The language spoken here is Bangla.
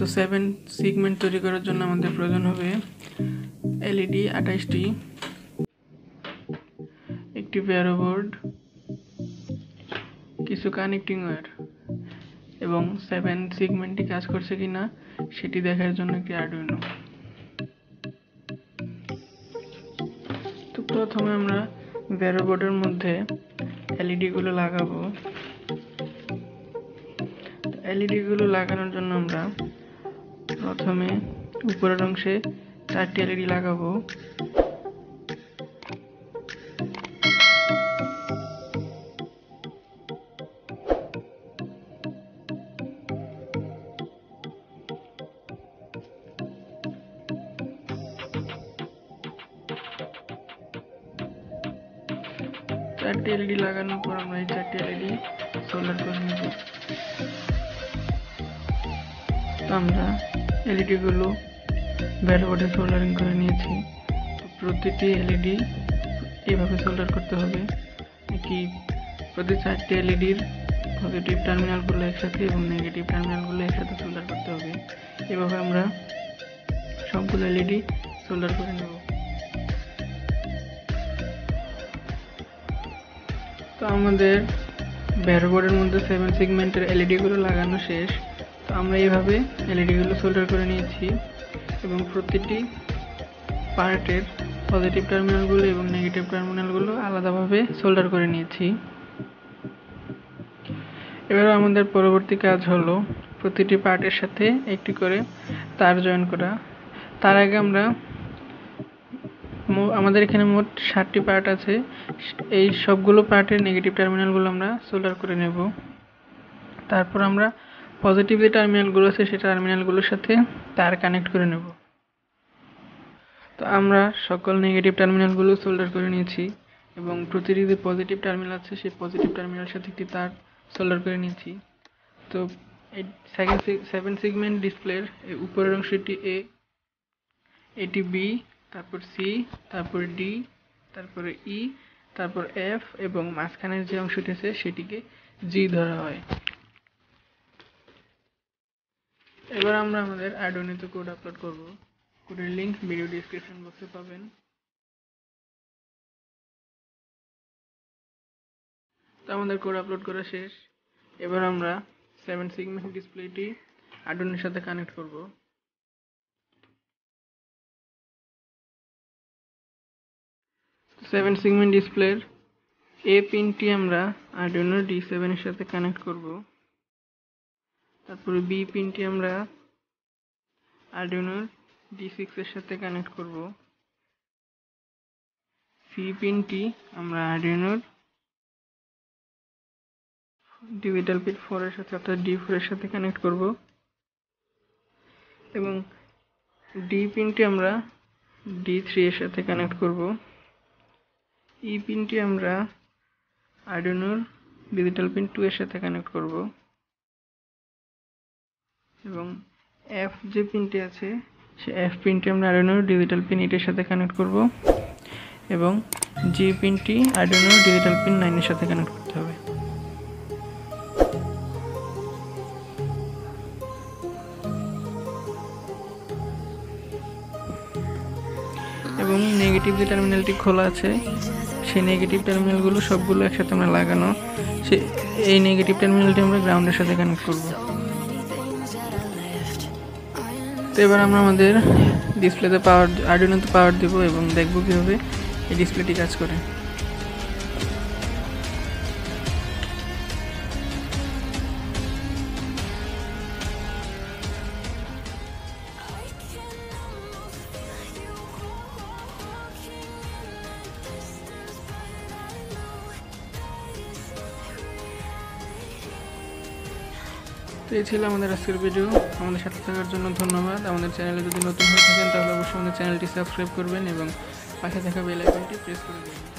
তো 7 সেগমেন্ট তৈরি করার জন্য আমাদের প্রয়োজন হবে এলইডি 28টি, একটি ভেরো বোর্ড, কিছু কানেক্টিং ওয়্যার এবং 7 সেগমেন্টটি কাজ করছে কিনা সেটি দেখার জন্য একটি আরডুইনো। তো প্রথমে আমরা ভেরো বোর্ডের মধ্যে এলইডি গুলো লাগাবো। এলইডি গুলো লাগানোর জন্য আমরা প্রথমে উপরের অংশে 4টি এলইডি লাগাবো। চারটি এলইডি লাগানোর পর আমরা এই 4টি এলইডি সোল্ডার করে নেব। তো আমরা এলইডি গুলো ভেরো বোর্ডে সোল্ডারিং করে নিয়েছি। তো প্রতিটি এলইডি এইভাবে সোল্ডার করতে হবে, কি প্রতি 4টি এলইডির পজিটিভ টার্মিনালগুলো একসাথে এবং নেগেটিভ টার্মিনালগুলো একসাথে সোল্ডার করতে হবে। এভাবে আমরা সবগুলো এলইডি সোল্ডার করে নেব। তো আমাদের ভেরো বোর্ডের মধ্যে 7 সেগমেন্টের এলইডি গুলো লাগানো শেষ। তো আমরা এইভাবে এলইডি গুলো সোল্ডার করে নিয়েছি এবং প্রতিটি পার্টের পজিটিভ টার্মিনালগুলো এবং নেগেটিভ টার্মিনালগুলো আলাদাভাবে সোল্ডার করে নিয়েছি। এবার আমাদের পরবর্তী কাজ হলো প্রতিটি পার্টের সাথে একটি করে তার জয়েন করা। তার আগে আমাদের এখানে মোট 7টি পার্ট আছে, এই সবগুলো পার্টের নেগেটিভ টার্মিনালগুলো আমরা সোল্ডার করে নেব। তারপর আমরা পজিটিভ যে টার্মিনালগুলো আছে সেই টার্মিনালগুলোর সাথে তার কানেক্ট করে নেব। তো আমরা সকল নেগেটিভ টার্মিনালগুলো সোল্ডার করে নিয়েছি এবং প্রতিটি যে পজিটিভ টার্মিনাল আছে সেই পজিটিভ টার্মিনালের সাথে একটি তার সোল্ডার করে নিয়েছি। তো এই 7 সেগমেন্ট ডিসপ্লের এই উপরের অংশটি এ, এটি বি, তারপর সি, তারপর ডি, তারপরে ই, তারপর এফ এবং মাঝখানের যে অংশটি আছে সেটিকে জি ধরা হয়। এবার আমরা আমাদের আরডুইনোতে কোড আপলোড করব। কোডের লিংক ভিডিও ডেসক্রিপশন বক্সে পাবেন। তো আমাদের কোড আপলোড করা শেষ। এবার আমরা 7 সেগমেন্ট ডিসপ্লেটি আরডুইনোর সাথে কানেক্ট করব। তো 7 সেগমেন্ট ডিসপ্লের এ পিনটি আমরা আরডুইনো D7 এর সাথে কানেক্ট করব। তারপরে বি পিনটি আমরা আরডুইনো D6 এর সাথে কানেক্ট করব। সি পিনটি আমরা আরডুইনো ডিজিটাল পিন 4 এর সাথে অর্থাৎ D4 এর সাথে কানেক্ট করব এবং ডি পিনটি আমরা D3 এর সাথে কানেক্ট করব। ই পিনটি আমরা আরডুইনো ডিজিটাল পিন 2 এর সাথে কানেক্ট করব এবং এফ যে পিনটি আছে সেই এফ পিনটি আমরা আরডুইনো ডিজিটাল পিন 8 এর সাথে কানেক্ট করব এবং জি পিনটি আরডুইনো ডিজিটাল পিন 9 এর সাথে কানেক্ট করতে হবে। এবং নেগেটিভ যে টার্মিনালটি খোলা আছে সেই নেগেটিভ টার্মিনালগুলো সবগুলো একসাথে আমরা লাগানো, এই নেগেটিভ টার্মিনালটি আমরা গ্রাউন্ডের সাথে কানেক্ট করব। তো এবার আমরা আমাদের ডিসপ্লেতে আরডুইনোতে পাওয়ার দেব এবং দেখব কিভাবে এই ডিসপ্লেটি কাজ করে। তো এই ছিল আমাদের আজকের ভিডিও। আমাদের সাথে থাকার জন্য ধন্যবাদ। আমাদের চ্যানেলে যদি নতুন হয়ে থাকেন তাহলে অবশ্যই আমাদের চ্যানেলটি সাবস্ক্রাইব করবেন এবং পাশে থাকা বেল আইকনটি প্রেস করে দেবেন।